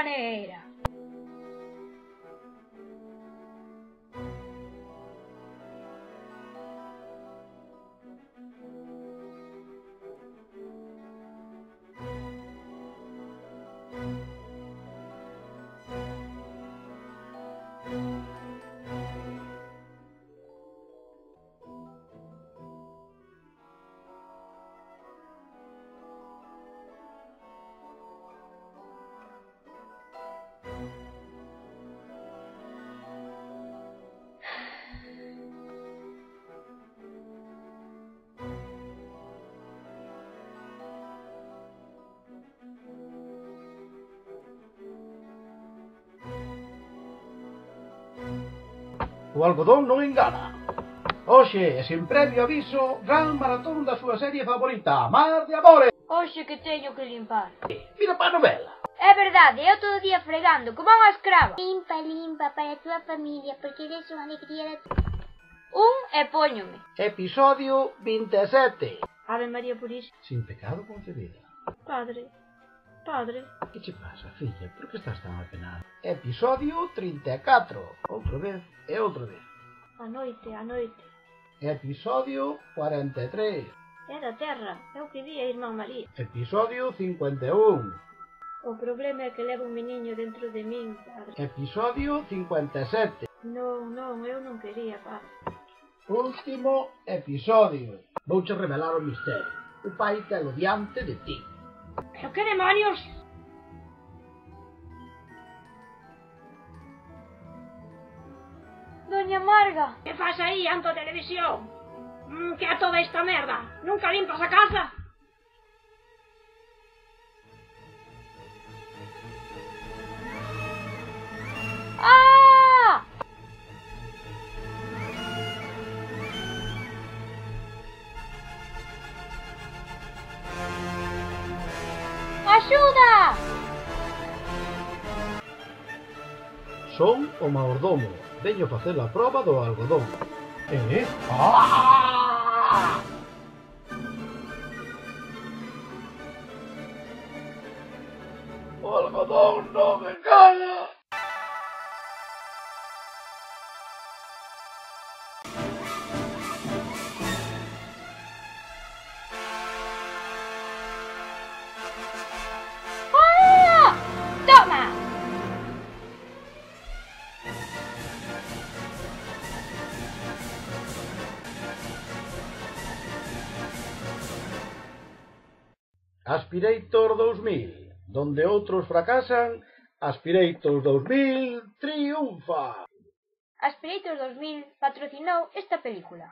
paneira. O algodón non engana. Hoxe, e sen previo aviso, gran maratón da súa serie favorita, Mar de Amores. Hoxe que teño que limpar. Mira pa novela. É verdade, eu todo o día fregando, como unha escrava. Limpa, limpa para a tua familia, porque eres unha alegría de... E póñome. Episodio 27. Ave María Purísima. Sin pecado concebida. Padre. Que che pasa, filla? Por que estás tan apenada? Episodio 34. Outra vez e outra vez. A noite. Episodio 43. É da terra, é o que di a irmán María. Episodio 51. O problema é que levo un meniño dentro de min, padre. Episodio 57. Non, eu non quería, padre. Último episodio. Vouche revelar o misterio. O pai telo diante de ti. Pero que demonios? Doña Marga. Que faz aí, ante a televisión? Que é toda esta merda? Nunca limpas a casa? Ah! Axuda! Son o maordomo. Veño facer a proba do algodón. Ah! O algodón non me engana. Ah! Toma! Aspirator 2000. Donde outros fracasan, Aspirator 2000 triunfa. Aspirator 2000 patrocinou esta película.